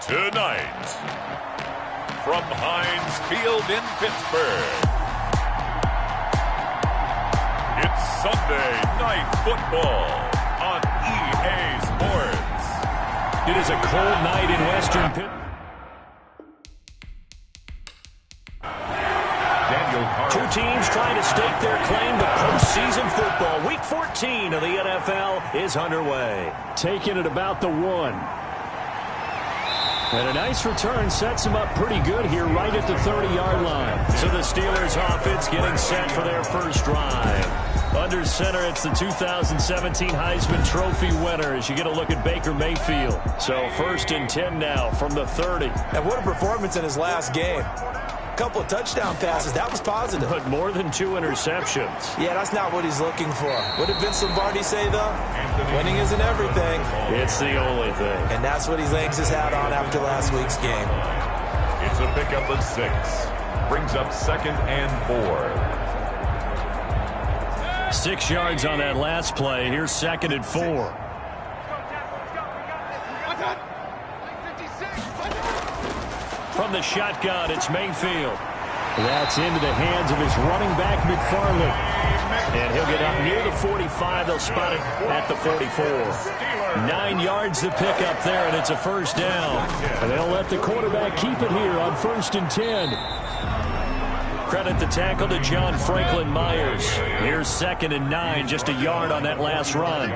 Tonight, from Heinz Field in Pittsburgh, it's Sunday Night Football on EA Sports. It is a cold night in Western Pittsburgh. Two teams trying to stake their claim to postseason football. Week 14 of the NFL is underway. Taking it about the 1. And a nice return sets them up pretty good here right at the 30-yard line. So the Steelers offense getting set for their first drive. Under center, it's the 2017 Heisman Trophy winner as you get a look at Baker Mayfield. So 1st and 10 now from the 30. And what a performance in his last game. Couple of touchdown passes. That was positive. But more than 2 interceptions. Yeah, that's not what he's looking for. What did Vince Lombardi say, though? Winning isn't everything. It's the only thing. And that's what he hangs his hat on after last week's game. It's a pickup of 6. Brings up 2nd and 4. 6 yards on that last play. Here's 2nd and 4. From the shotgun, it's Mayfield. That's into the hands of his running back, McFarland. And he'll get up near the 45. They'll spot it at the 44. 9 yards to pick up there, and it's a first down. And they'll let the quarterback keep it here on 1st and 10. Credit the tackle to John Franklin Myers. Here's 2nd and 9, just a yard on that last run.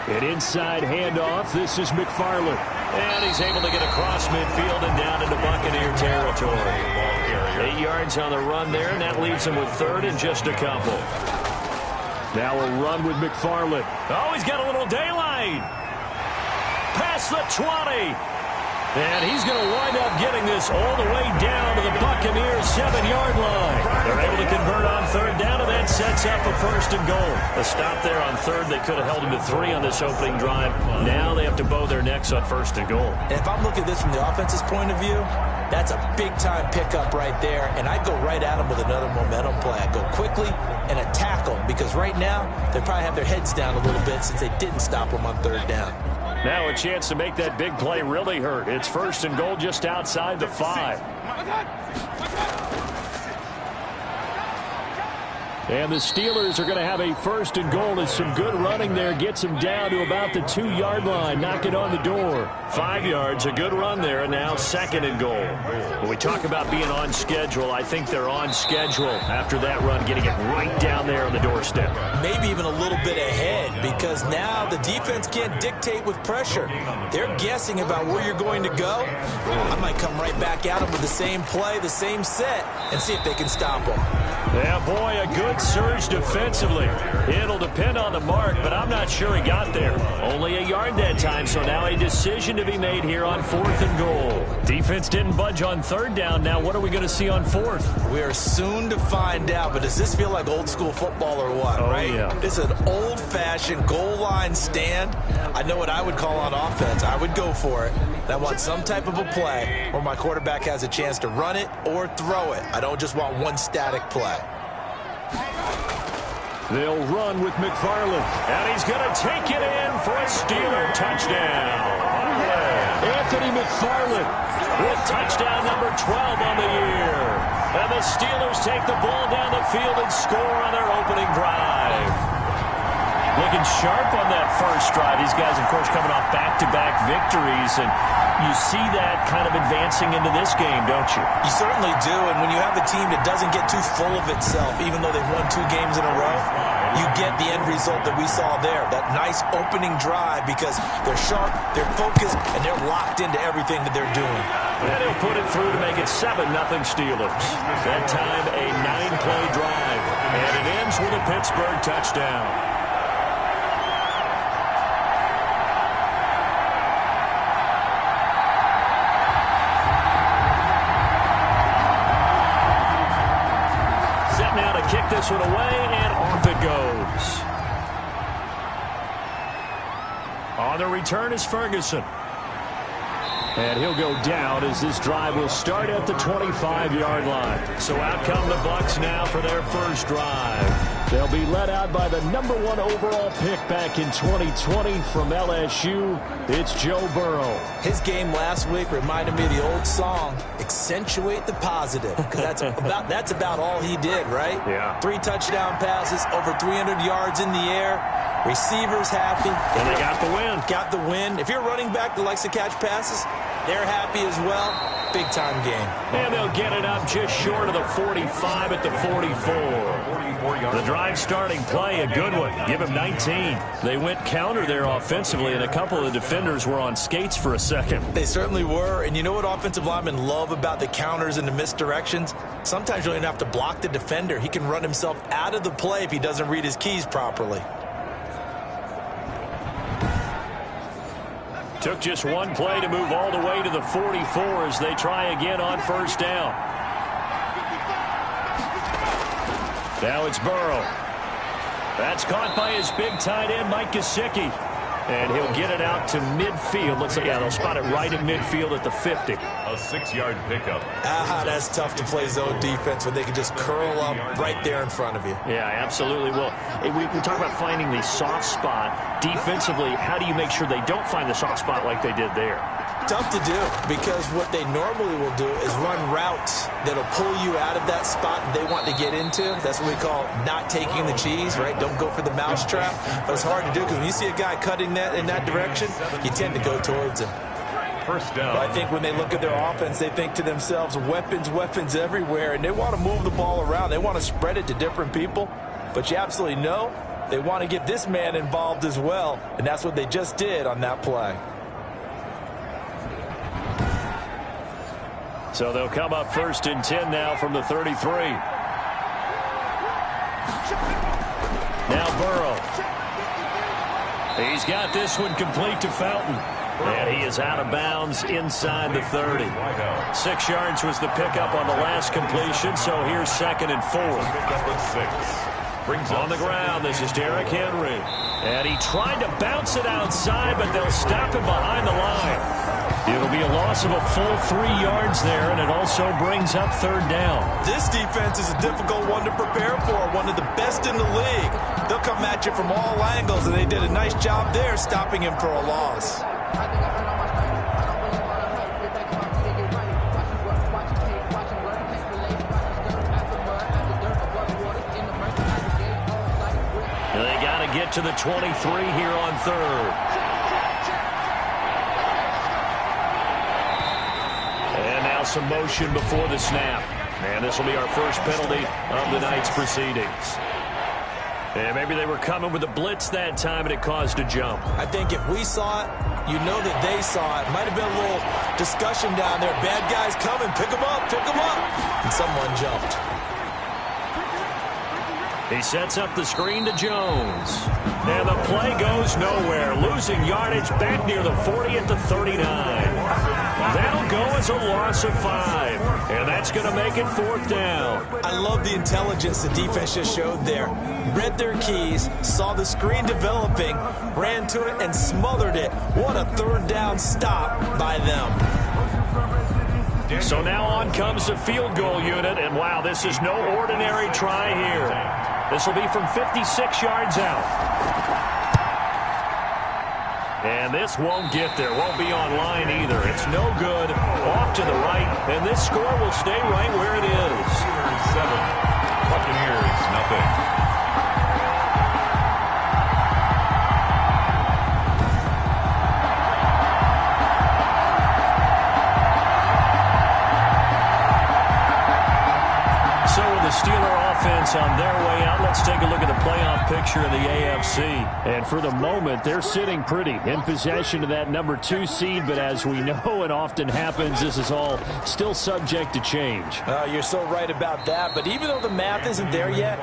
An inside handoff. This is McFarland. And he's able to get across midfield and down into Buccaneer territory. 8 yards on the run there, and that leaves him with 3rd and just a couple. Now a run with McFarland. Oh, he's got a little daylight. Past the 20. And he's going to wind up getting this all the way down to the Buccaneers' 7-yard line. They're able to convert on 3rd down, and that sets up a 1st and goal. A stop there on 3rd. They could have held him to 3 on this opening drive. Now they have to bow their necks on 1st and goal. And if I'm looking at this from the offense's point of view, that's a big-time pickup right there. And I'd go right at him with another momentum play. I'd go quickly and attack them, because right now they probably have their heads down a little bit since they didn't stop them on 3rd down. Now a chance to make that big play really hurt. It's 1st and goal just outside the 5. And the Steelers are going to have a 1st and goal as some good running there gets them down to about the 2-yard line. Knock it on the door. 5 yards, a good run there, and now 2nd and goal. When we talk about being on schedule, I think they're on schedule after that run, getting it right down there on the doorstep. Maybe even a little bit ahead, because now the defense can't dictate with pressure. They're guessing about where you're going to go. I might come right back at them with the same play, the same set, and see if they can stop them. Yeah, boy, a good surge defensively. It'll depend on the mark, but I'm not sure he got there. Only a yard that time, so now a decision to be made here on 4th and goal. Defense didn't budge on 3rd down. Now what are we going to see on 4th? We are soon to find out, but does this feel like old school football or what, right? Yeah. It's an old-fashioned goal line stand. I know what I would call on offense. I would go for it. I want some type of a play where my quarterback has a chance to run it or throw it. I don't just want one static play. They'll run with McFarland. And he's going to take it in for a Steeler touchdown. Anthony McFarland with touchdown number 12 on the year. And the Steelers take the ball down the field and score on their opening drive. Looking sharp on that first drive. These guys, of course, coming off back-to-back victories, and you see that kind of advancing into this game, don't you? You certainly do, and when you have a team that doesn't get too full of itself, even though they've won 2 games in a row, you get the end result that we saw there, that nice opening drive, because they're sharp, they're focused, and they're locked into everything that they're doing. And he'll put it through to make it 7-0 Steelers. That time, a 9-play drive, and it ends with a Pittsburgh touchdown. Now to kick this one away, and off it goes. On the return is Ferguson. And he'll go down as this drive will start at the 25-yard line. So out come the Bucs now for their first drive. They'll be led out by the #1 overall pick back in 2020 from LSU. It's Joe Burrow. His game last week reminded me of the old song, accentuate the positive, because that's about all he did, right? Yeah. 3 touchdown passes, over 300 yards in the air, receivers happy. And they got the win. Got the win. If you're running back that likes to catch passes, they're happy as well. Big-time game. And they'll get it up just short of the 45 at the 44. The drive starting play, a good one. Give him 19. They went counter there offensively, and a couple of the defenders were on skates for a second. They certainly were. And you know what offensive linemen love about the counters and the misdirections? Sometimes you don't even have to block the defender. He can run himself out of the play if he doesn't read his keys properly. Took just one play to move all the way to the 44 as they try again on first down. Now it's Burrow. That's caught by his big tight end, Mike Gesicki. And he'll get it out to midfield. Looks like, yeah, they'll spot it right at midfield at the 50. A 6-yard pickup. That's tough to play zone defense when they can just curl up right there in front of you. Yeah, absolutely. Well, we talk about finding the soft spot. Defensively, how do you make sure they don't find the soft spot like they did there? Tough to do, because what they normally will do is run routes that'll pull you out of that spot they want to get into. That's what we call not taking the cheese, right? Don't go for the mousetrap. But it's hard to do, because when you see a guy cutting that in that direction, you tend to go towards him. First down. But I think when they look at their offense, they think to themselves, weapons everywhere, and they want to move the ball around. They want to spread it to different people. But you absolutely know they want to get this man involved as well, and that's what they just did on that play. So they'll come up 1st and 10 now from the 33. Now Burrow. He's got this one complete to Fountain. And he is out of bounds inside the 30. 6 yards was the pickup on the last completion, so here's 2nd and 4. On the ground, this is Derrick Henry. And he tried to bounce it outside, but they'll stop him behind the line. It'll be a loss of a full 3 yards there, and it also brings up 3rd down. This defense is a difficult one to prepare for, one of the best in the league. They'll come at you from all angles, and they did a nice job there stopping him for a loss. They got to get to the 23 here on 3rd. Some motion before the snap. And this will be our first penalty of the night's proceedings. And maybe they were coming with a blitz that time and it caused a jump. I think if we saw it, you know that they saw it. Might have been a little discussion down there. Bad guys coming. Pick them up. Pick them up. And someone jumped. He sets up the screen to Jones. And the play goes nowhere. Losing yardage back near the 40 at the 39. That'll go as a loss of 5. And that's going to make it 4th down. I love the intelligence the defense just showed there. Read their keys, saw the screen developing, ran to it, and smothered it. What a 3rd down stop by them. So now on comes the field goal unit. And, wow, this is no ordinary try here. This will be from 56 yards out. And this won't get there. Won't be online either. It's no good. Off to the right. And this score will stay right where it is. 7. Buccaneers, nothing. The Steeler offense on their way out. Let's take a look at the playoff picture of the AFC. And for the moment, they're sitting pretty in possession of that number 2 seed. But as we know, it often happens, this is all still subject to change. You're so right about that. But even though the math isn't there yet,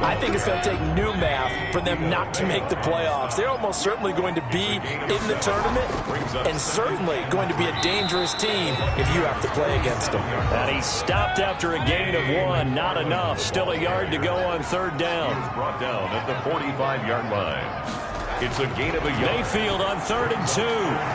I think it's going to take new math for them not to make the playoffs. They're almost certainly going to be in the tournament and certainly going to be a dangerous team if you have to play against them. And he stopped after a gain of 1. Not enough. Still a yard to go on 3rd down. Brought down at the 45-yard line. It's a gain of a yard. Mayfield on 3rd and 2.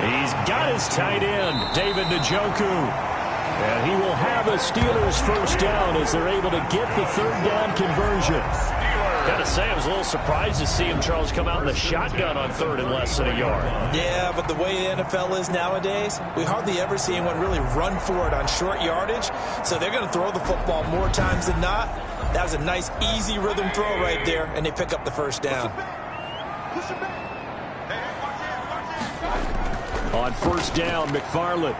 He's got his tight end, David Njoku. And he will have the Steelers first down as they're able to get the 3rd down conversion. Steelers Gotta say, I was a little surprised to see him, Charles, come out in the shotgun on third and less than a yard. Yeah, but the way the NFL is nowadays, we hardly ever see anyone really run for it on short yardage. So they're going to throw the football more times than not. That was a nice, easy rhythm throw right there, and they pick up the first down. On first down, McFarland.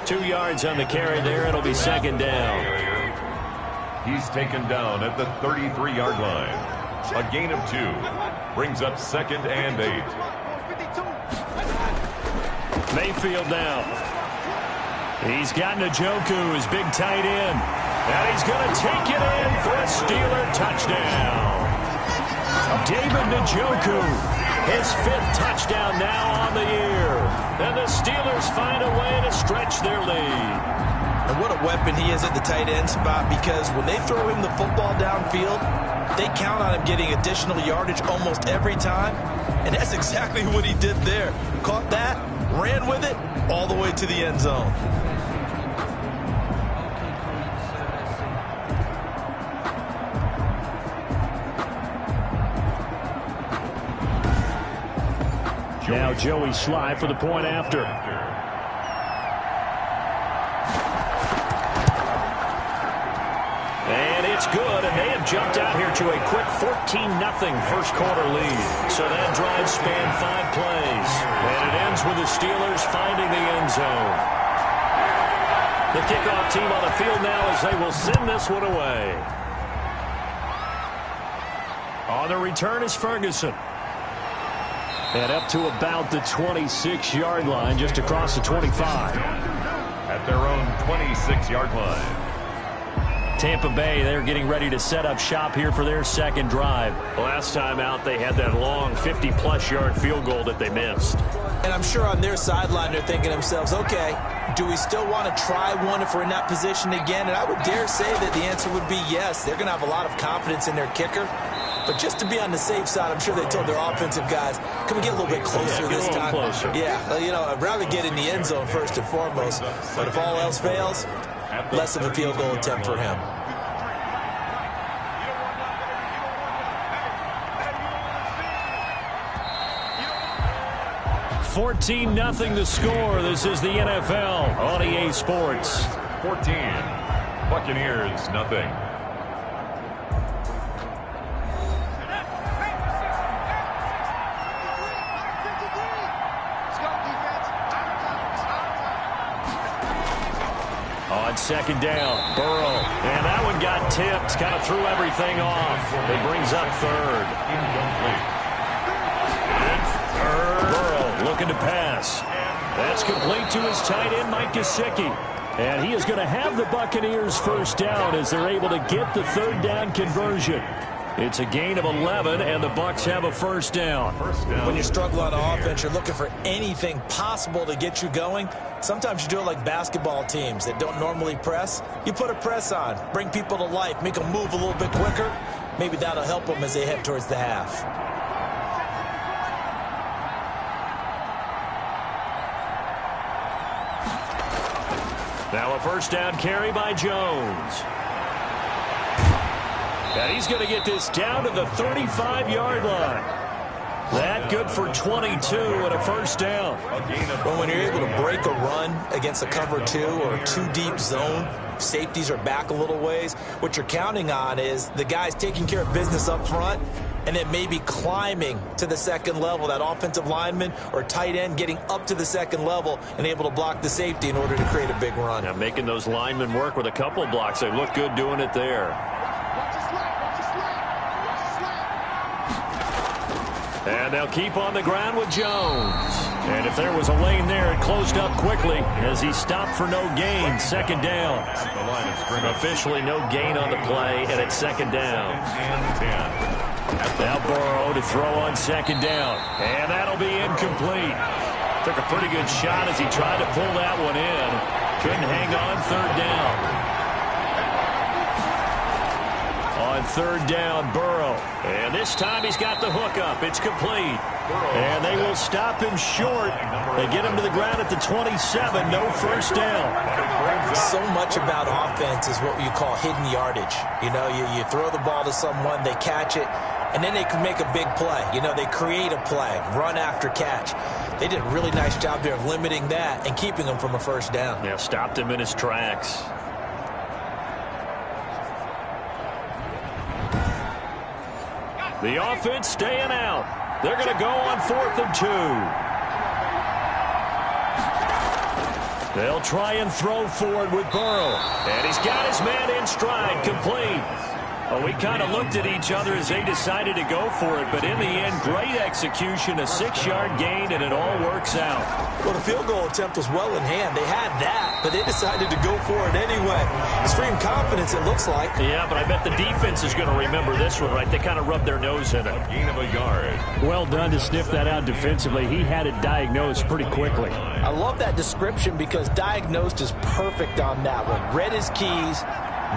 2 yards on the carry there. It'll be second down. He's taken down at the 33-yard line. A gain of 2. Brings up second and 8. Mayfield now. He's got Njoku, his big tight end. And he's going to take it in for a Steeler touchdown. David Njoku, his 5th touchdown now on the year. And the Steelers find a way to stretch their lead. And what a weapon he is at the tight end spot, because when they throw him the football downfield, they count on him getting additional yardage almost every time. And that's exactly what he did there. Caught that, ran with it, all the way to the end zone. Now Joey Sly for the point after. And it's good, and they have jumped out here to a quick 14-0 first quarter lead. So that drive spanned 5 plays. And it ends with the Steelers finding the end zone. The kickoff team on the field now as they will send this one away. On the return is Ferguson. And up to about the 26-yard line, just across the 25. At their own 26-yard line. Tampa Bay, they're getting ready to set up shop here for their second drive. Last time out, they had that long 50-plus yard field goal that they missed. And I'm sure on their sideline they're thinking to themselves, okay, do we still want to try one if we're in that position again? And I would dare say that the answer would be yes. They're going to have a lot of confidence in their kicker. But just to be on the safe side, I'm sure they told their offensive guys, can we get a little bit closer this time? Closer. Yeah, you know, I'd rather get in the end zone first and foremost. But if all else fails, less of a field goal attempt for him. $14-0 the score. This is the NFL on EA Sports. 14. Buccaneers, nothing. On second down, Burrow. And that one got tipped. Kind of threw everything off. It brings up third. Burrow looking to pass. That's complete to his tight end, Mike Gesicki. And he is going to have the Buccaneers first down as they're able to get the third down conversion. It's a gain of 11, and the Bucs have a first down. When you struggle on offense, you're looking for anything possible to get you going. Sometimes you do it like basketball teams that don't normally press. You put a press on, bring people to life, make them move a little bit quicker. Maybe that'll help them as they head towards the half. Now a first down carry by Jones. And he's going to get this down to the 35-yard line. That good for 22 and a first down. Well, when you're able to break a run against a cover 2 or a 2-deep zone, safeties are back a little ways. What you're counting on is the guys taking care of business up front and then maybe climbing to the second level, that offensive lineman or tight end getting up to the second level and able to block the safety in order to create a big run. Now making those linemen work with a couple of blocks. They look good doing it there. And they'll keep on the ground with Jones. And if there was a lane there, it closed up quickly as he stopped for no gain. Second down. Officially no gain on the play, and it's second down. Now Burrow to throw on second down. And that'll be incomplete. Took a pretty good shot as he tried to pull that one in. Couldn't hang on third down. On on third down, Burrow. And this time he's got the hook up. It's complete. And they will stop him short. They get him to the ground at the 27. No first down. So much about offense is what you call hidden yardage. You know, you throw the ball to someone, they catch it, and then they can make a big play. You know, they create a play, run after catch. They did a really nice job there of limiting that and keeping him from a first down. Yeah, stopped him in his tracks. The offense staying out. They're going to go on 4th and 2. They'll try and throw forward with Burrow. And he's got his man in stride, complete. Oh, we kind of looked at each other as they decided to go for it, but in the end, great execution, a 6-yard gain, and it all works out. Well, the field goal attempt was well in hand. They had that, but they decided to go for it anyway. Extreme confidence, it looks like. Yeah, but I bet the defense is going to remember this one, right? They kind of rubbed their nose in it. A gain of a yard. Well done to sniff that out defensively. He had it diagnosed pretty quickly. I love that description because diagnosed is perfect on that one. Read his keys,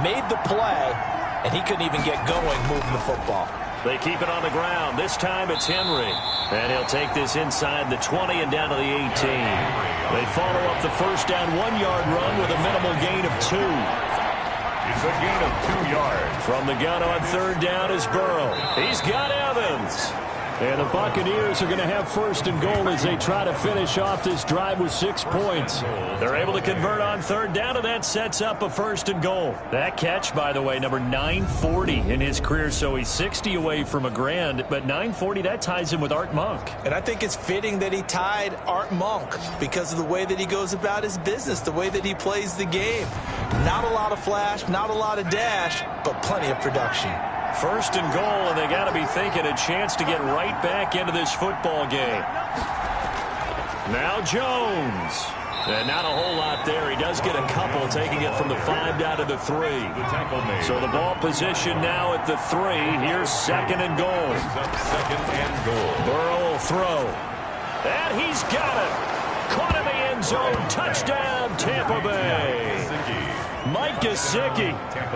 made the play, and he couldn't even get going moving the football. They keep it on the ground. This time it's Henry. And he'll take this inside the 20 and down to the 18. They follow up the first down 1-yard run with a minimal gain of 2. It's a gain of 2 yards. From the gun on third down is Burrow. He's got Evans. And the Buccaneers are going to have 1st and goal as they try to finish off this drive with 6 points. They're able to convert on third down, and that sets up a 1st and goal. That catch, by the way, number 940 in his career, so he's 60 away from a grand, but 940, that ties him with Art Monk. And I think it's fitting that he tied Art Monk because of the way that he goes about his business, the way that he plays the game. Not a lot of flash, not a lot of dash, but plenty of production. 1st and goal, and they got to be thinking a chance to get right back into this football game. Now Jones. And not a whole lot there. He does get a couple, taking it from the 5 down to the 3. So the ball position now at the 3. Here's 2nd and goal. 2nd and goal. Burrow will throw. And he's got it. Caught in the end zone. Touchdown, Tampa Bay. Mike Gesicki,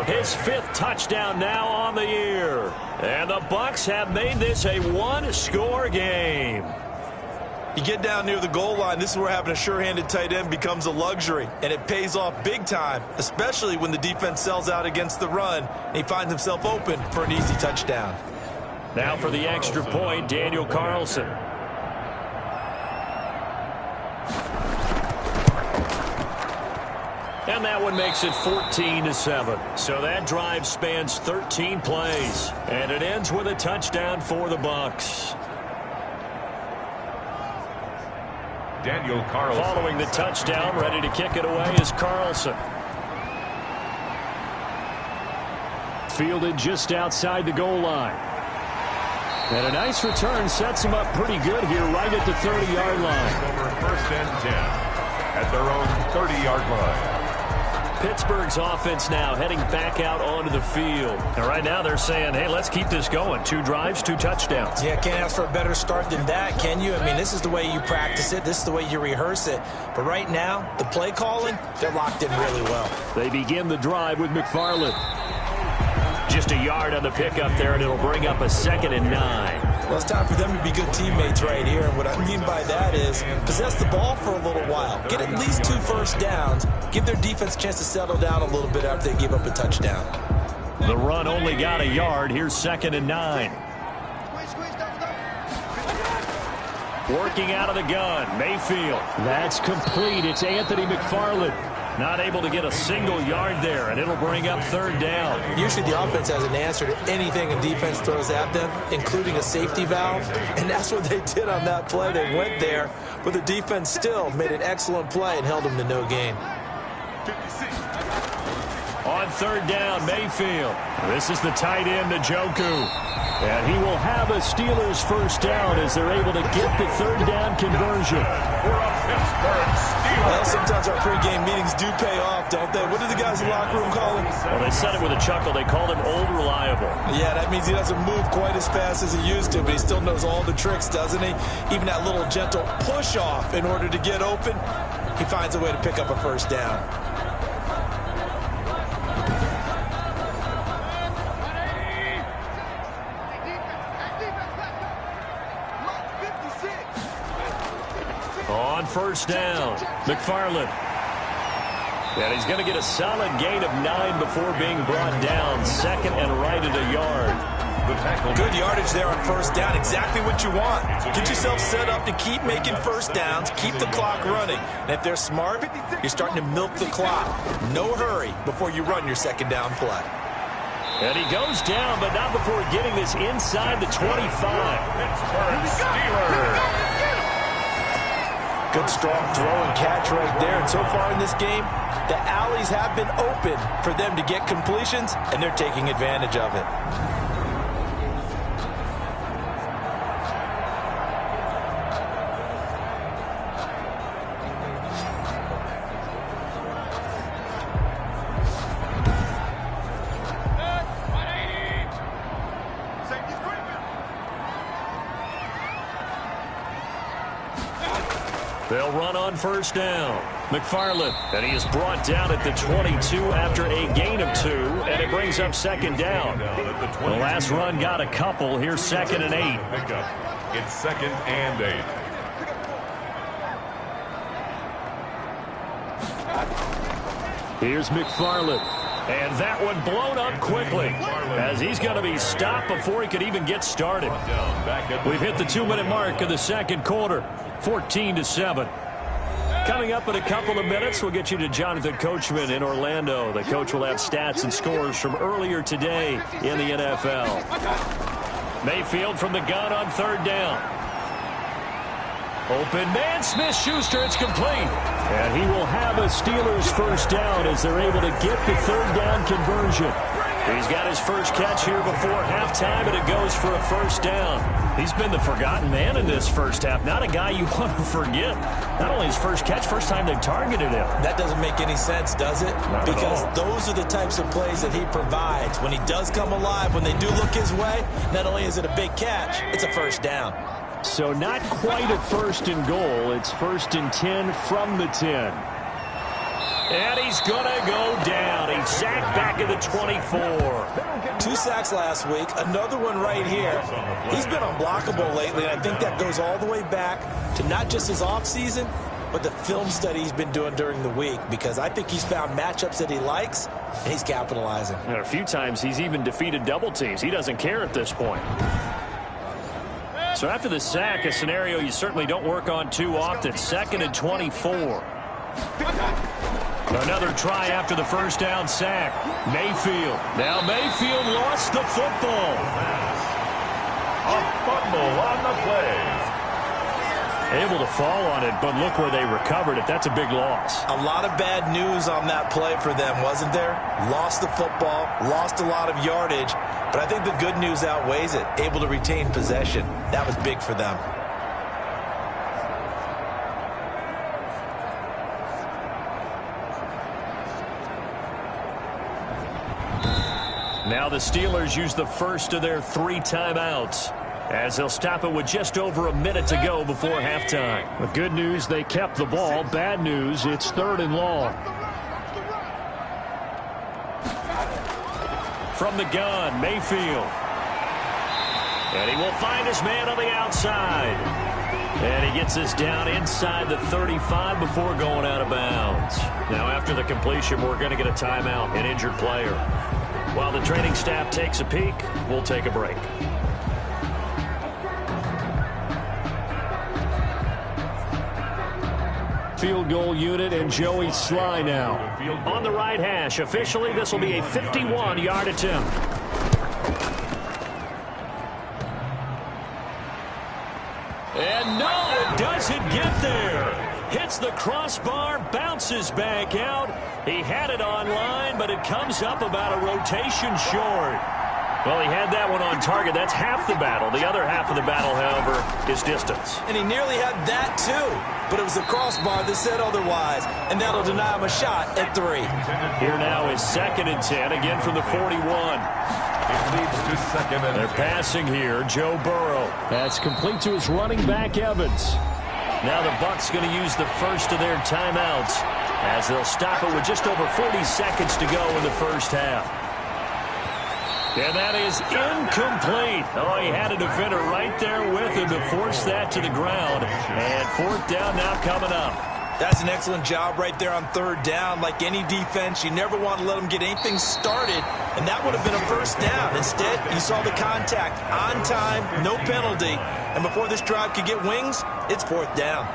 his 5th touchdown now on the year. And the Bucs have made this a 1-score game. You get down near the goal line, this is where having a sure-handed tight end becomes a luxury, and it pays off big time, especially when the defense sells out against the run, and he finds himself open for an easy touchdown. Now for the extra point, Daniel Carlson. And that one makes it 14-7. So that drive spans 13 plays. And it ends with a touchdown for the Bucs. Daniel Carlson. Following the touchdown, ready to kick it away is Carlson. Fielded just outside the goal line. And a nice return sets him up pretty good here right at the 30-yard line. Over 1st and 10 at their own 30-yard line. Pittsburgh's offense now heading back out onto the field. And right now they're saying, hey, let's keep this going. 2 drives, 2 touchdowns. Yeah, can't ask for a better start than that, can you? I mean, this is the way you practice it. This is the way you rehearse it. But right now, the play calling, they're locked in really well. They begin the drive with McFarland. Just a yard on the pickup there, and it'll bring up a 2nd and 9. Well, it's time for them to be good teammates right here. And what I mean by that is possess the ball for a little while. Get at least 2 first downs. Give their defense a chance to settle down a little bit after they give up a touchdown. The run only got a yard. Here's 2nd and 9. Working out of the gun, Mayfield. That's complete. It's Anthony McFarland. Not able to get a single yard there, and it'll bring up 3rd down. Usually the offense has an answer to anything a defense throws at them, including a safety valve, and that's what they did on that play. They went there, but the defense still made an excellent play and held them to no gain. On 3rd down, Mayfield. This is the tight end, Njoku. And he will have a Steelers 1st down as they're able to get the 3rd down conversion. Well, sometimes our pregame meetings do pay off, don't they? What do the guys in the locker room call him? Well, they said it with a chuckle. They called him Old Reliable. Yeah, that means he doesn't move quite as fast as he used to, but he still knows all the tricks, doesn't he? Even that little gentle push-off in order to get open, he finds a way to pick up a 1st down. On first down, McFarland. And he's going to get a solid gain of 9 before being brought down. Second and right at a yard. Good yardage there on first down. Exactly what you want. Get yourself set up to keep making first downs. Keep the clock running. And if they're smart, you're starting to milk the clock. No hurry before you run your second down play. And he goes down, but not before getting this inside the 25. Pittsburgh Steelers. Good strong throw and catch right there. And so far in this game, the alleys have been open for them to get completions, and they're taking advantage of it. They'll run on first down. McFarland, and he is brought down at the 22 after a gain of 2, and it brings up second down. The last run got a couple. Here's second and 8. It's second and 8. Here's McFarland. And that one blown up quickly as he's going to be stopped before he could even get started. We've hit the 2-minute mark of the second quarter, 14-7. Coming up in a couple of minutes, we'll get you to Jonathan Coachman in Orlando. The coach will have stats and scores from earlier today in the NFL. Mayfield from the gun on third down. Open man, Smith-Schuster, it's complete. And he will have a Steelers first down as they're able to get the third down conversion. He's got his first catch here before halftime, and it goes for a first down. He's been the forgotten man in this first half. Not a guy you want to forget. Not only his first catch, first time they've targeted him. That doesn't make any sense, does it? Not because those are the types of plays that he provides. When he does come alive, when they do look his way, not only is it a big catch, it's a first down. So not quite a first and goal. It's first and 10 from the 10. And he's going to go down. He's sacked back at the 24. 2 sacks last week, another one right here. He's been unblockable lately, and I think that goes all the way back to not just his offseason, but the film study he's been doing during the week, because I think he's found matchups that he likes, and he's capitalizing. And a few times he's even defeated double teams. He doesn't care at this point. So after the sack, a scenario you certainly don't work on too often. Second and 24. Another try after the first down sack. Mayfield. Now Mayfield lost the football. A fumble on the play. Able to fall on it, but look where they recovered it. That's a big loss. A lot of bad news on that play for them, wasn't there? Lost the football, lost a lot of yardage, but I think the good news outweighs it. Able to retain possession. That was big for them. Now the Steelers use the first of their 3 timeouts, as they'll stop it with just over a minute to go before halftime. The good news, they kept the ball. Bad news, it's 3rd and long. From the gun, Mayfield. And he will find his man on the outside. And he gets this down inside the 35 before going out of bounds. Now after the completion, we're going to get a timeout, an injured player. While the training staff takes a peek, we'll take a break. Field goal unit and Joey Sly now. On the right hash, officially this will be a 51-yard attempt. And no, it doesn't get there. Hits the crossbar, bounces back out. He had it online, but it comes up about a rotation short. Well, he had that one on target. That's half the battle. The other half of the battle, however, is distance. And he nearly had that, too. But it was the crossbar that said otherwise, and that'll deny him a shot at 3. Here now is 2nd and 10, again from the 41. It leads to 2nd and 10. They're passing here, Joe Burrow. That's complete to his running back, Evans. Now the Bucs going to use the first of their timeouts, as they'll stop it with just over 40 seconds to go in the first half. And that is incomplete. Oh, he had a defender right there with him to force that to the ground. And fourth down now coming up. That's an excellent job right there on third down. Like any defense, you never want to let them get anything started, and that would have been a first down. Instead, you saw the contact on time, no penalty, and before this drive could get wings, it's fourth down.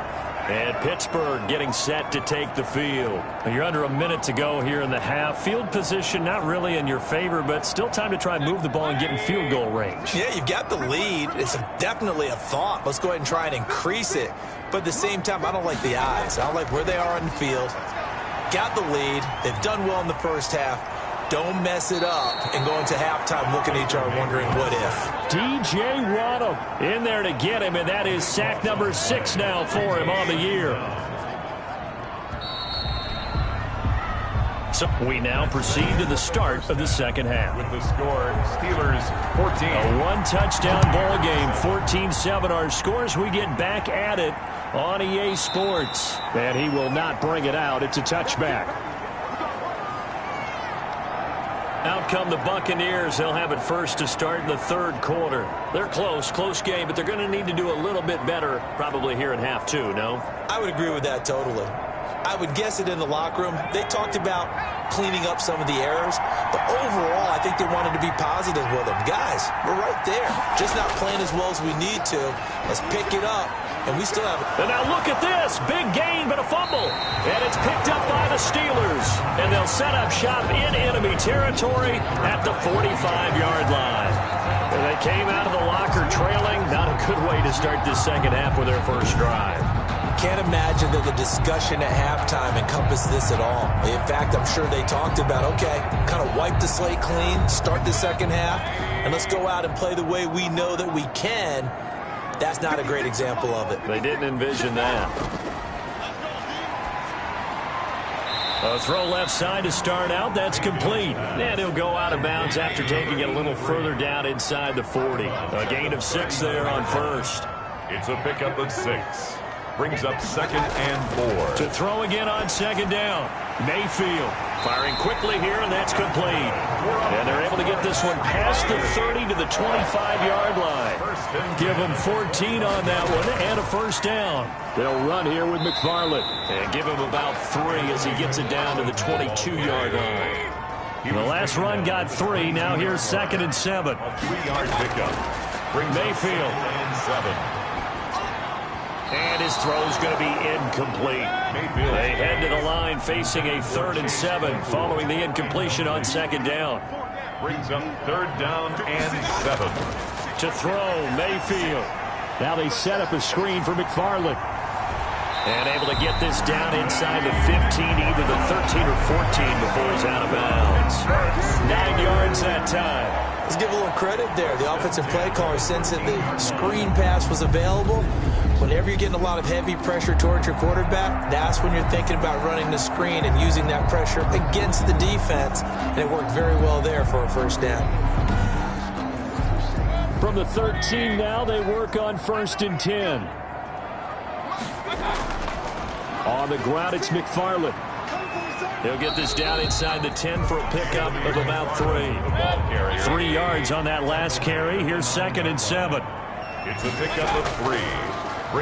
And Pittsburgh getting set to take the field. You're under a minute to go here in the half. Field position not really in your favor, but still time to try and move the ball and get in field goal range. Yeah, you've got the lead. It's definitely a thought. Let's go ahead and try and increase it. But at the same time, I don't like the odds. I don't like where they are on the field. Got the lead. They've done well in the first half. Don't mess it up and go into halftime looking at each other wondering what if. D.J. Waddle in there to get him, and that is sack number 6 now for him on the year. So we now proceed to the start of the second half. With the score, Steelers 14. A one-touchdown ball game, 14-7 our scores. We get back at it on EA Sports. And he will not bring it out. It's a touchback. Out come the Buccaneers. They'll have it first to start in the third quarter. They're close game, but they're going to need to do a little bit better probably here in half two, no? I would agree with that totally. I would guess it in the locker room. They talked about cleaning up some of the errors, but overall, I think they wanted to be positive with them. Guys, we're right there. Just not playing as well as we need to. Let's pick it up, and we still have it. And now look at this. Big gain, but a fumble. And it's picked up by the Steelers. And they'll set up shop in enemy territory at the 45-yard line. And they came out of the locker trailing. Not a good way to start this second half with their first drive. Can't imagine that the discussion at halftime encompassed this at all. In fact, I'm sure they talked about, okay, kind of wipe the slate clean, start the second half, and let's go out and play the way we know that we can. That's not a great example of it. They didn't envision that. A throw left side to start out. That's complete. And he'll go out of bounds after taking it a little further down inside the 40. A gain of 6 there on first. It's a pickup of 6. Brings up 2nd and 4. To throw again on 2nd down. Mayfield firing quickly here, and that's complete. And they're able to get this one past the 30 to the 25-yard line. Give them 14 on that one and a first down. They'll run here with McFarland and give him about 3 as he gets it down to the 22-yard line. The last run got 3. Now here's 2nd and 7. A 3-yard pickup. Brings Mayfield. 7. And his throw is going to be incomplete. Mayfield. They head to the line facing a 3rd and 7 following the incompletion on 2nd down. Brings up 3rd down and 7. To throw, Mayfield. Now they set up a screen for McFarland. And able to get this down inside the 15, either the 13 or 14 before he's out of bounds. 9 yards that time. Let's give a little credit there. The offensive play caller sensed that the screen pass was available. Whenever you're getting a lot of heavy pressure towards your quarterback, that's when you're thinking about running the screen and using that pressure against the defense. And it worked very well there for a first down. From the 13 now, they work on 1st and 10. On the ground, it's McFarland. He'll get this down inside the 10 for a pickup of about 3. 3 yards on that last carry. Here's 2nd and 7. It's a pickup of 3.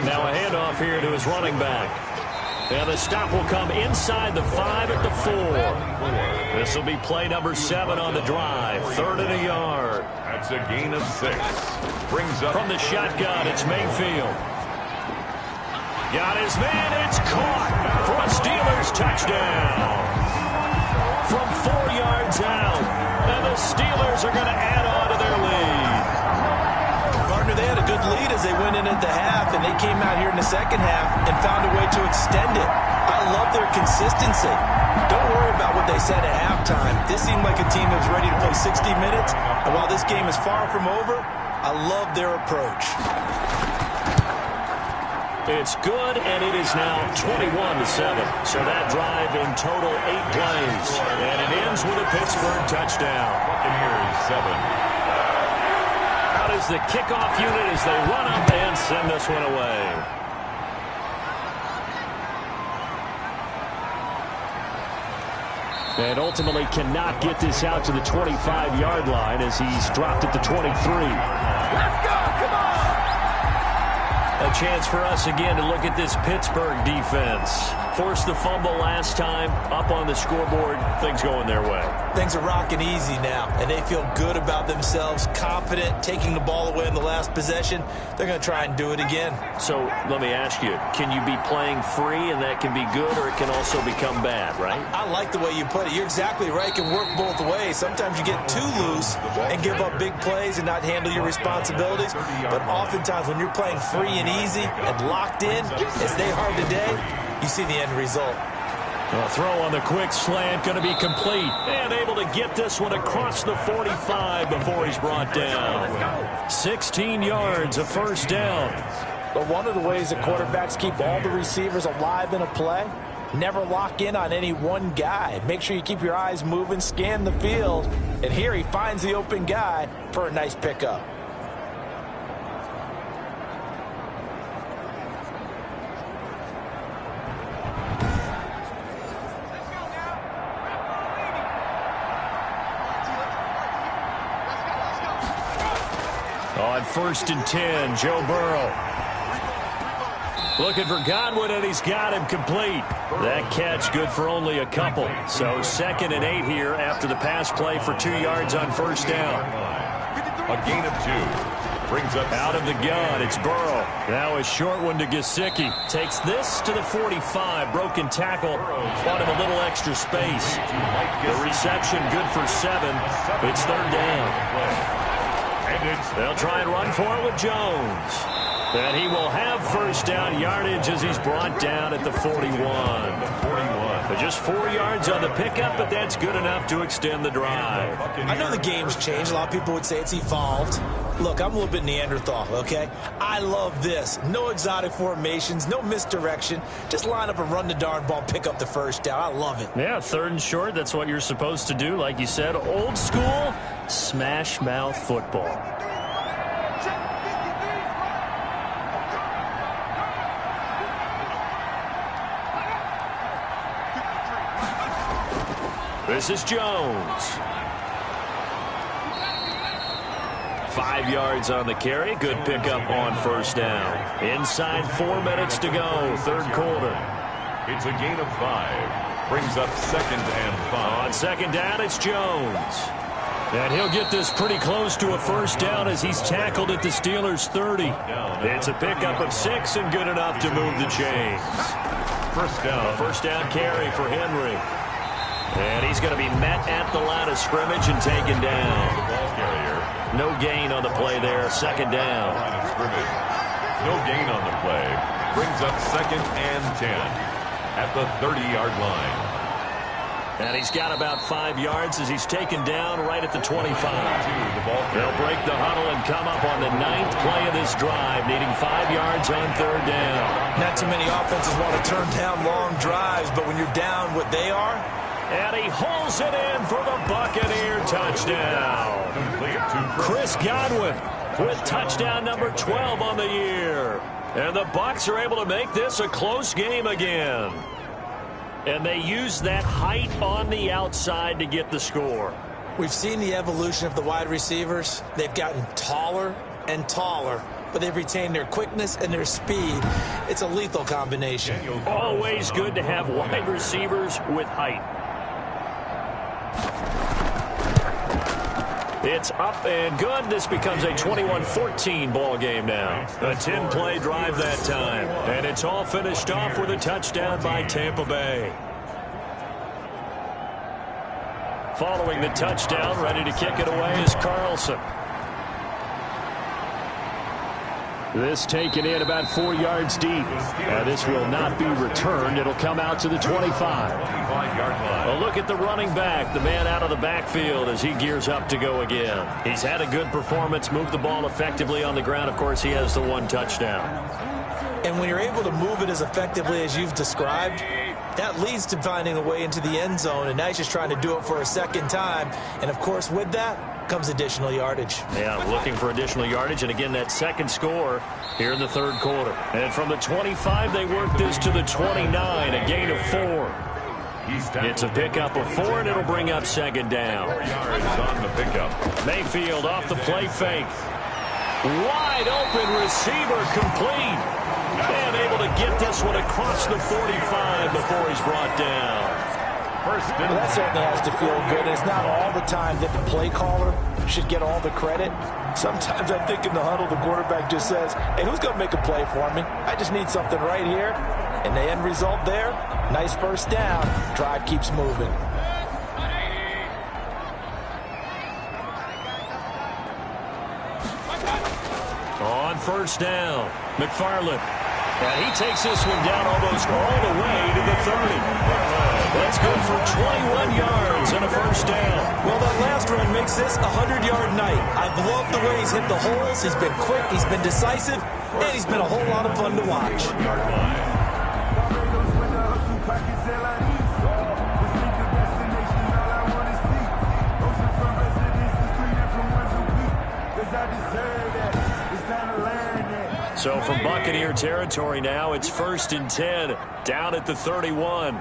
Now a handoff here to his running back. And the stop will come inside the 5 at the 4. This will be play number 7 on the drive. 3rd and a yard. That's a gain of 6. Brings up from the shotgun, it's Mayfield. Got his man, it's caught for a Steelers touchdown. From 4 yards out. And the Steelers are going to add on to their lead. They had a good lead as they went in at the half, and they came out here in the second half and found a way to extend it. I love their consistency. Don't worry about what they said at halftime. This seemed like a team that was ready to play 60 minutes, and while this game is far from over, I love their approach. It's good, and it is now 21-7. So that drive in total 8 plays, and it ends with a Pittsburgh touchdown. Buccaneers 7. Is the kickoff unit as they run up and send this one away. And ultimately cannot get this out to the 25-yard line as he's dropped at the 23. Let's go! Come on! A chance for us again to look at this Pittsburgh defense. Forced the fumble last time, up on the scoreboard, things going their way. Things are rocking easy now, and they feel good about themselves, confident, taking the ball away in the last possession. They're going to try and do it again. So let me ask you, can you be playing free and that can be good, or it can also become bad, right? I like the way you put it. You're exactly right. It can work both ways. Sometimes you get too loose and give up big plays and not handle your responsibilities. But oftentimes when you're playing free and easy and locked in, as they are today, you see the end result. A throw on the quick slant, going to be complete. And able to get this one across the 45 before he's brought down. 16 yards, a first down. But one of the ways that quarterbacks keep all the receivers alive in a play, never lock in on any one guy. Make sure you keep your eyes moving, scan the field. And here he finds the open guy for a nice pickup. On 1st and 10, Joe Burrow. Looking for Godwin, and he's got him complete. That catch good for only a couple. So 2nd and 8 here after the pass play for 2 yards on first down. A gain of 2. Brings up out of the gun. It's Burrow. Now a short one to Gesicki. Takes this to the 45. Broken tackle. Bought him a little extra space. The reception good for 7. It's 3rd down. They'll try and run for it with Jones. And he will have first down yardage as he's brought down at the 41. But just 4 yards on the pickup, but that's good enough to extend the drive. I know the game's changed. A lot of people would say it's evolved. Look, I'm a little bit Neanderthal, okay? I love this. No exotic formations, no misdirection. Just line up and run the darn ball, pick up the first down. I love it. Yeah, 3rd and short, that's what you're supposed to do. Like you said, old school, smash mouth football. This is Jones. 5 yards on the carry. Good pickup on first down. Inside 4 minutes to go, 3rd quarter. It's a gain of 5. Brings up 2nd and 5. On 2nd down, it's Jones. And he'll get this pretty close to a first down as he's tackled at the Steelers' 30. It's a pickup of 6 and good enough to move the chains. First down. A first down carry for Henry. And he's going to be met at the line of scrimmage and taken down. No gain on the play there. 2nd down. No gain on the play. Brings up 2nd and 10 at the 30-yard line. And he's got about 5 yards as he's taken down right at the 25. They'll break the huddle and come up on the 9th play of this drive, needing 5 yards on 3rd down. Not too many offenses want to turn down long drives, but when you're down what they are, and he hauls it in for the Buccaneer touchdown. Chris Godwin with touchdown number 12 on the year. And the Bucs are able to make this a close game again. And they use that height on the outside to get the score. We've seen the evolution of the wide receivers. They've gotten taller and taller, but they've retained their quickness and their speed. It's a lethal combination. Always good to have wide receivers with height. It's up and good. This becomes a 21-14 ball game now. A 10-play drive that time. And it's all finished off with a touchdown by Tampa Bay. Following the touchdown, ready to kick it away is Carlson. This taken in about 4 yards deep. This will not be returned. It'll come out to the 25. A look at the running back, the man out of the backfield as he gears up to go again. He's had a good performance, moved the ball effectively on the ground. Of course, he has the 1 touchdown. And when you're able to move it as effectively as you've described, that leads to finding a way into the end zone, and now he's just trying to do it for a 2nd time. And, of course, with that comes additional yardage. Yeah, looking for additional yardage, and again, that 2nd score here in the 3rd quarter. And from the 25, they work this to the 29, a gain of 4. It's a pickup of 4, and it'll bring up second down. 4 yards on the pickup. Mayfield off the play fake. Wide open receiver complete. And able to get this one across the 45 before he's brought down. Well, that certainly has to feel good. It's not all the time that the play caller should get all the credit. Sometimes I think in the huddle, the quarterback just says, hey, who's going to make a play for me? I just need something right here. And the end result there, nice first down. Drive keeps moving. On first down, McFarland. And he takes this one down almost all the way to the 30. That's good for 21 yards and a first down. Well, that last run makes this a 100-yard night. I've loved the way he's hit the holes. He's been quick, he's been decisive, and he's been a whole lot of fun to watch. So from Buccaneer territory now, it's 1st and 10, down at the 31.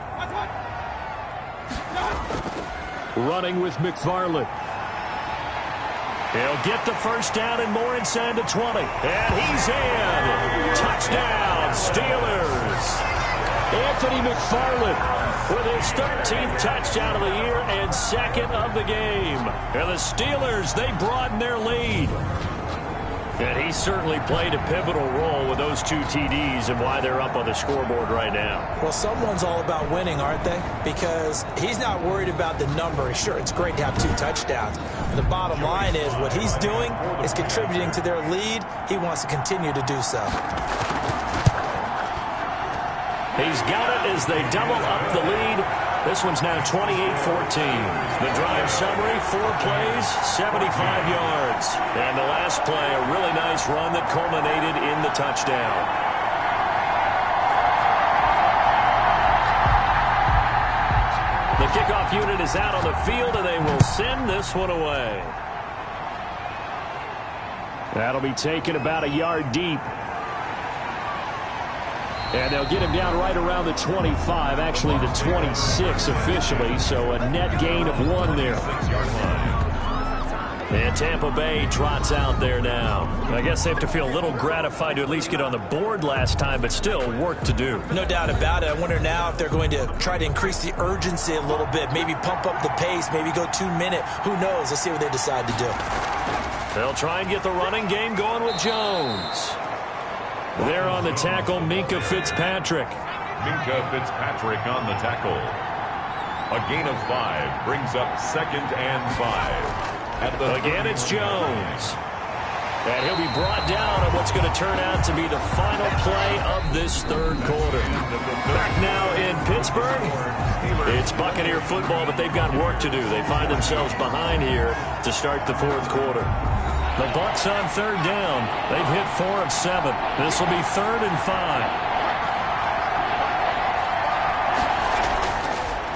Running with McFarland. He'll get the first down and more inside the 20. And he's in. Touchdown, Steelers. Anthony McFarland with his 13th touchdown of the year and 2nd of the game. And the Steelers, they broaden their lead. And he certainly played a pivotal role with those 2 TDs and why they're up on the scoreboard right now. Well, someone's all about winning, aren't they? Because he's not worried about the number. Sure, it's great to have 2 touchdowns. But the bottom line is what he's doing is contributing to their lead. He wants to continue to do so. He's got it as they double up the lead. This one's now 28-14. The drive summary, 4 plays, 75 yards. And the last play, a really nice run that culminated in the touchdown. The kickoff unit is out on the field, and they will send this one away. That'll be taken about a yard deep. And they'll get him down right around the 25, actually the 26 officially, so a net gain of 1 there. And Tampa Bay trots out there now. I guess they have to feel a little gratified to at least get on the board last time, but still work to do. No doubt about it. I wonder now if they're going to try to increase the urgency a little bit, maybe pump up the pace, maybe go 2-minute. Who knows? Let's see what they decide to do. They'll try and get the running game going with Jones. There on the tackle, Minkah Fitzpatrick. Minkah Fitzpatrick on the tackle. A gain of 5 brings up 2nd and 5. Again, it's Jones. And he'll be brought down on what's going to turn out to be the final play of this 3rd quarter. Back now in Pittsburgh. It's Buccaneer football, but they've got work to do. They find themselves behind here to start the 4th quarter. The Bucs on 3rd down. They've hit 4 of 7. This will be 3rd and 5.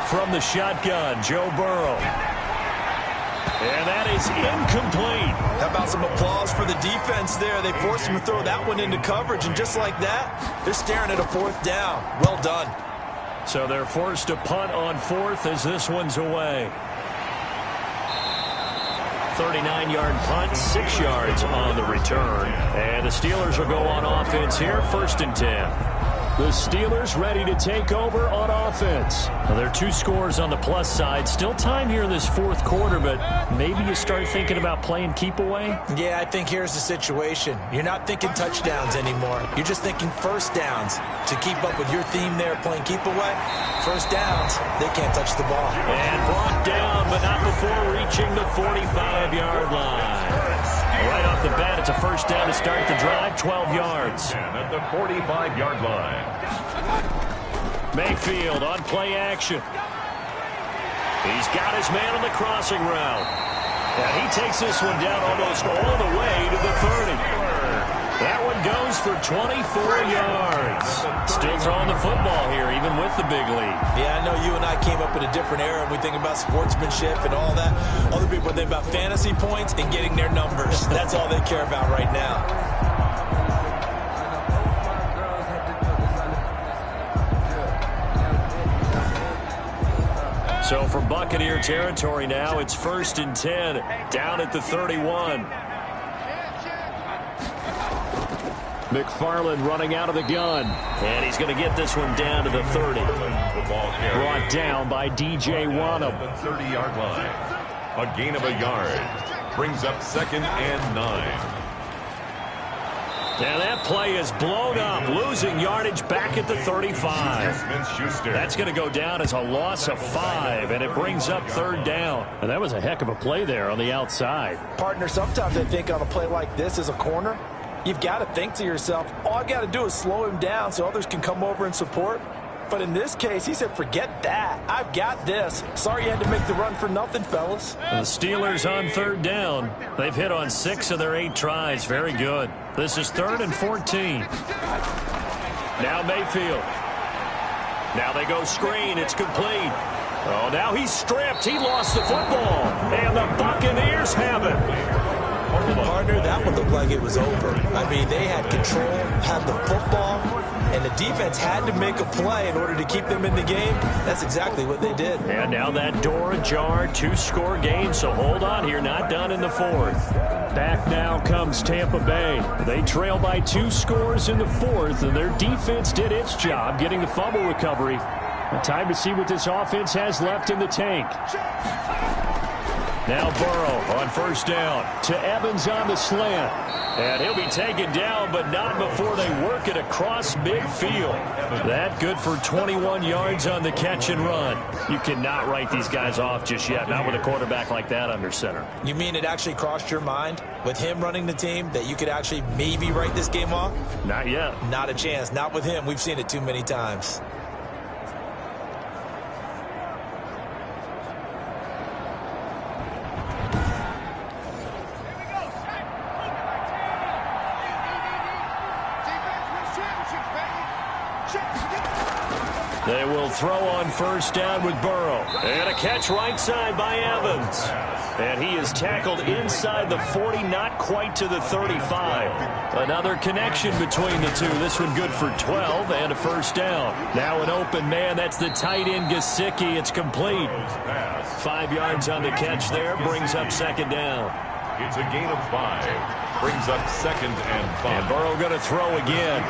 From the shotgun, Joe Burrow. And that is incomplete. How about some applause for the defense there? They forced him to throw that one into coverage, and just like that, they're staring at a 4th down. Well done. So they're forced to punt on 4th as this one's away. 39-yard punt, 6 yards on the return. And the Steelers will go on offense here, 1st and 10. The Steelers ready to take over on offense. Well, there are 2 scores on the plus side. Still time here in this 4th quarter, but maybe you start thinking about playing keep away? Yeah, I think here's the situation. You're not thinking touchdowns anymore. You're just thinking first downs. To keep up with your theme there, playing keep away, first downs, they can't touch the ball. And brought down, but not before reaching the 45-yard line. Right off the bat, it's a first down to start the drive, 12 yards. And at the 45-yard line. Mayfield on play action. He's got his man on the crossing route. And he takes this one down almost all the way to the 30. That one goes for 24 yards. Still throwing the football here, even with the big lead. Yeah, I know you and I came up in a different era, and we think about sportsmanship and all that. Other people think about fantasy points and getting their numbers. That's all they care about right now. So from Buccaneer territory now, it's 1st and 10, down at the 31. McFarland running out of the gun. And he's going to get this one down to the 30. Brought down by DJ Wanham. The 30-yard line. A gain of a yard. Brings up 2nd and 9. Now that play is blown up, losing yardage back at the 35. That's going to go down as a loss of 5, and it brings up 3rd down. And that was a heck of a play there on the outside. Partner, sometimes I think on a play like this as a corner, you've got to think to yourself, all I got to do is slow him down so others can come over and support. But in this case, he said, forget that. I've got this. Sorry you had to make the run for nothing, fellas. The Steelers on 3rd down. They've hit on 6 of their 8 tries. Very good. This is 3rd and 14. Now Mayfield. Now they go screen. It's complete. Oh, now he's stripped. He lost the football. And the Buccaneers have it. Partner, that one looked like it was over. I mean, they had control, had the football, and the defense had to make a play in order to keep them in the game. That's exactly what they did. And now that door ajar, 2-score game, so hold on here, not done in the 4th. Back now comes Tampa Bay. They trail by 2 scores in the 4th, and their defense did its job getting the fumble recovery. Time to see what this offense has left in the tank. Now Burrow on 1st down to Evans on the slant. And he'll be taken down, but not before they work it across midfield. That good for 21 yards on the catch and run. You cannot write these guys off just yet, not with a quarterback like that under center. You mean it actually crossed your mind with him running the team that you could actually maybe write this game off? Not yet. Not a chance. Not with him. We've seen it too many times. They will throw on 1st down with Burrow. And a catch right side by Evans. And he is tackled inside the 40, not quite to the 35. Another connection between the two. This one good for 12 and a 1st down. Now an open man. That's the tight end Gesicki. It's complete. 5 yards on the catch there. Brings up 2nd down. It's a gain of 5. Brings up 2nd and 5. And Burrow going to throw again.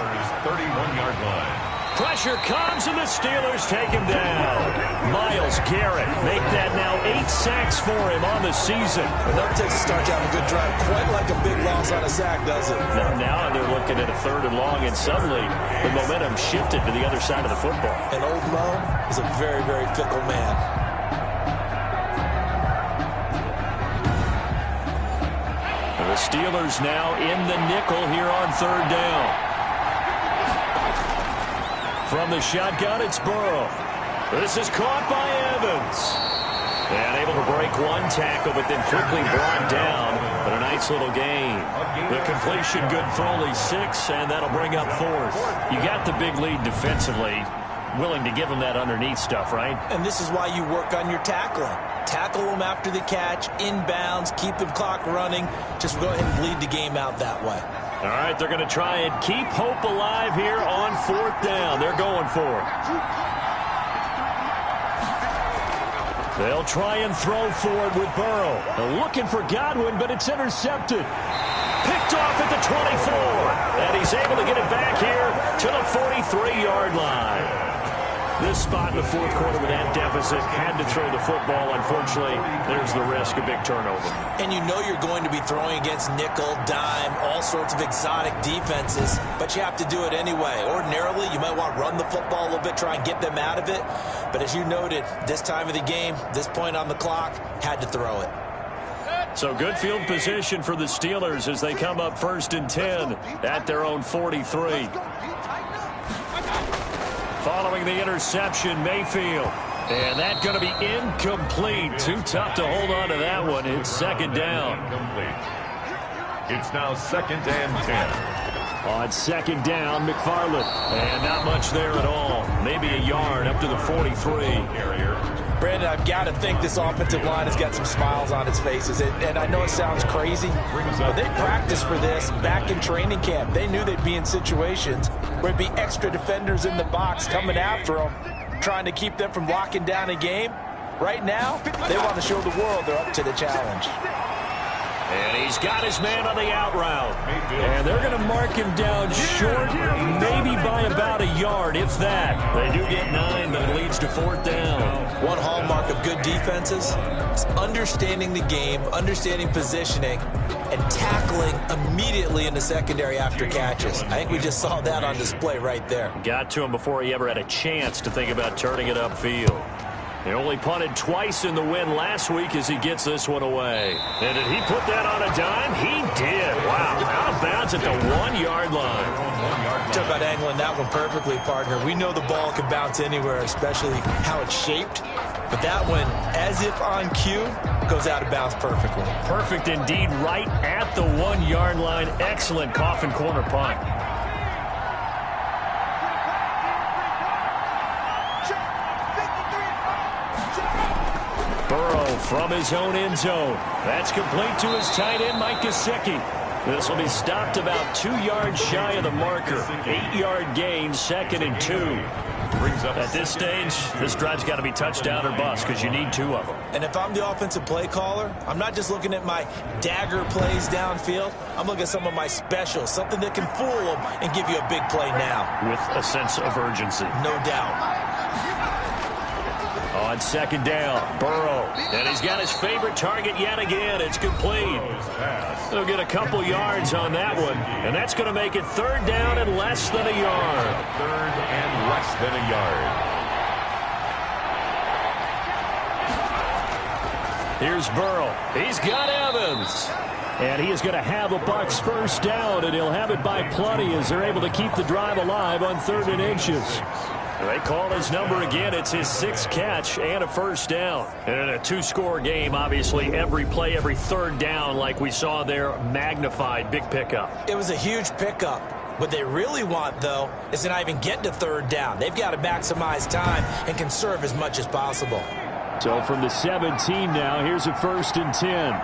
31-yard line. Pressure comes, and the Steelers take him down. Myles Garrett make that now 8 sacks for him on the season. Enough takes to start to have a good drive. Quite like a big loss on a sack, does it? Now they're looking at a 3rd and long, and suddenly the momentum shifted to the other side of the football. And old Mo is a very, very fickle man. The Steelers now in the nickel here on 3rd down. From the shotgun, it's Burrow. This is caught by Evans. And able to break one tackle, but then quickly brought down. But a nice little gain. The completion good for only 6, and that'll bring up 4th. You got the big lead defensively. Willing to give them that underneath stuff, right? And this is why you work on your tackling. Tackle them after the catch, inbounds, keep the clock running. Just go ahead and bleed the game out that way. All right, they're going to try and keep hope alive here on 4th down. They're going for it. They'll try and throw for it with Burrow. They're looking for Godwin, but it's intercepted. Picked off at the 24. And he's able to get it back here to the 43-yard line. This spot in the 4th quarter with that deficit, had to throw the football. Unfortunately, there's the risk of big turnover. And you know you're going to be throwing against nickel, dime, all sorts of exotic defenses, but you have to do it anyway. Ordinarily, you might want to run the football a little bit, try and get them out of it. But as you noted, this time of the game, this point on the clock, had to throw it. So good field position for the Steelers as they come up 1st and 10 at their own 43. Following the interception, Mayfield. And that's going to be incomplete. Too tough to hold on to that one. It's 2nd down. It's now 2nd and 10. On 2nd down, McFarland. And not much there at all. Maybe a yard up to the 43. Brandon, I've got to think this offensive line has got some smiles on its faces. And I know it sounds crazy, but they practiced for this back in training camp. They knew they'd be in situations where it'd be extra defenders in the box coming after them, trying to keep them from locking down a game. Right now, they want to show the world they're up to the challenge. And he's got his man on the out route. And they're going to mark him down short, maybe by about a yard, if that. They do get 9, but it leads to 4th down. One hallmark of good defenses is understanding the game, understanding positioning, and tackling immediately in the secondary after catches. I think we just saw that on display right there. Got to him before he ever had a chance to think about turning it upfield. He only punted twice in the win last week as he gets this one away. And did he put that on a dime? He did. Wow. Out of bounds at the 1-yard line. Talk about angling that one perfectly, partner. We know the ball can bounce anywhere, especially how it's shaped. But that one, as if on cue, goes out of bounds perfectly. Perfect indeed, right at the 1-yard line. Excellent coffin corner punt. Burrow from his own end zone. That's complete to his tight end, Mike Gesicki. This will be stopped about 2 yards shy of the marker. 8-yard gain, 2nd and 2. At this stage, this drive's got to be touchdown or bust because you need 2 of them. And if I'm the offensive play caller, I'm not just looking at my dagger plays downfield. I'm looking at some of my specials, something that can fool them and give you a big play now. With a sense of urgency. No doubt. On 2nd down, Burrow. And he's got his favorite target yet again. It's complete. They'll get a couple yards on that one. And that's going to make it 3rd down and less than a yard. 3rd and less than a yard. Here's Burrow. He's got Evans. And he is going to have the Bucs 1st down, and he'll have it by plenty as they're able to keep the drive alive on 3rd and inches. They call his number again. It's his 6th catch and a 1st down. And in a 2-score game, obviously, every play, every 3rd down, like we saw there, magnified. Big pickup. It was a huge pickup. What they really want, though, is to not even get to 3rd down. They've got to maximize time and conserve as much as possible. So from the 17 now, here's a 1st and 10.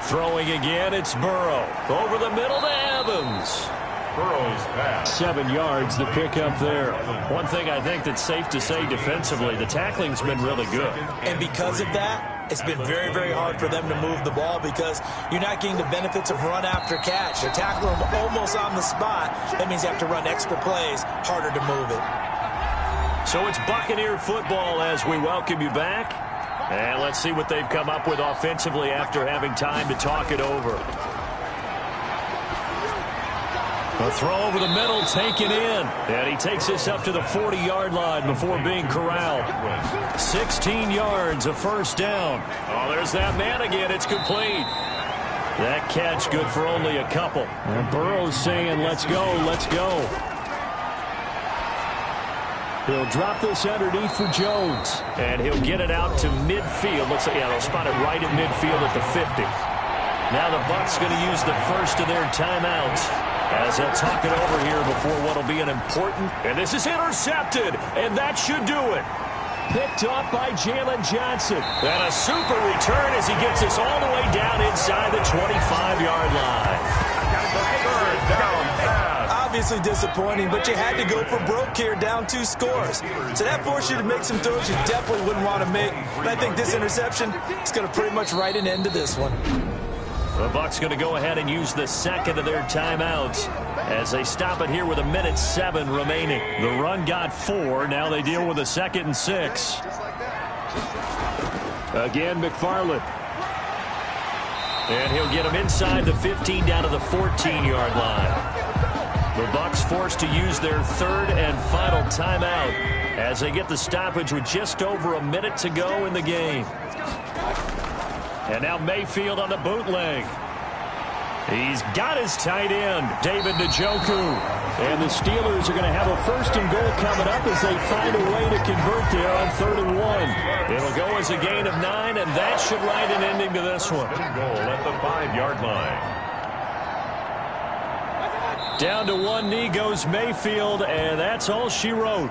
Throwing again, it's Burrow. Over the middle to Evans. Burrow's pass. 7 yards, the pickup there. One thing I think that's safe to say defensively, the tackling's been really good. And because of that, it's been very, very hard for them to move the ball because you're not getting the benefits of run after catch. They're tackling them almost on the spot. That means you have to run extra plays, harder to move it. So it's Buccaneer football as we welcome you back. And let's see what they've come up with offensively after having time to talk it over. A throw over the middle, taken in. And he takes this up to the 40-yard line before being corralled. 16 yards, a 1st down. Oh, there's that man again. It's complete. That catch good for only a couple. And Burrow's saying, let's go, let's go. He'll drop this underneath for Jones. And he'll get it out to midfield. Looks like, yeah, they'll spot it right at midfield at the 50. Now the Bucs going to use the first of their timeouts as they'll talk it over here before what will be an important. And this is intercepted, and that should do it. Picked up by Jalen Johnson. And a super return as he gets us all the way down inside the 25-yard line. Third down pass. Obviously disappointing, but you had to go for broke here, down 2 scores. So that forced you to make some throws you definitely wouldn't want to make. And I think this interception is going to pretty much write an end to this one. The Bucs going to go ahead and use the second of their timeouts as they stop it here with 1:07 remaining. The run got 4. Now they deal with a 2nd and 6. Again, McFarland. And he'll get him inside the 15 down to the 14-yard line. The Bucs forced to use their 3rd and final timeout as they get the stoppage with just over a minute to go in the game. And now Mayfield on the bootleg. He's got his tight end, David Njoku. And the Steelers are going to have a 1st and goal coming up as they find a way to convert there on 3rd and 1. It'll go as a gain of 9, and that should write an ending to this one. Goal at the 5-yard line. Down to one knee goes Mayfield, and that's all she wrote.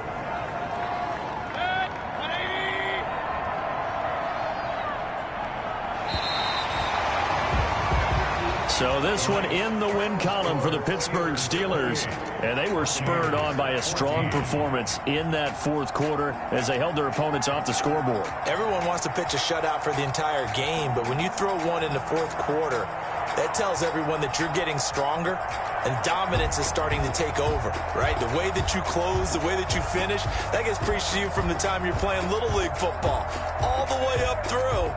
So this one in the win column for the Pittsburgh Steelers. And they were spurred on by a strong performance in that fourth quarter as they held their opponents off the scoreboard. Everyone wants to pitch a shutout for the entire game, but when you throw one in the fourth quarter, that tells everyone that you're getting stronger and dominance is starting to take over, right? The way that you close, the way that you finish, that gets preached to you from the time you're playing Little League football all the way up through.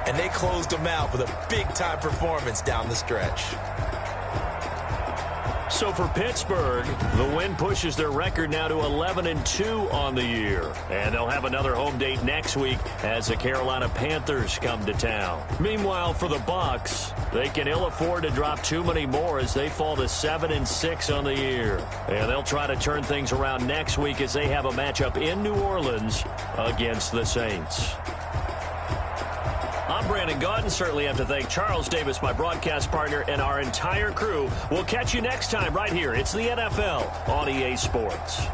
And they closed them out with a big-time performance down the stretch. So for Pittsburgh, the win pushes their record now to 11-2 on the year. And they'll have another home date next week as the Carolina Panthers come to town. Meanwhile, for the Bucs, they can ill afford to drop too many more as they fall to 7-6 on the year. And they'll try to turn things around next week as they have a matchup in New Orleans against the Saints. I'm Brandon Gaudin. Certainly have to thank Charles Davis, my broadcast partner, and our entire crew. We'll catch you next time right here. It's the NFL on EA Sports.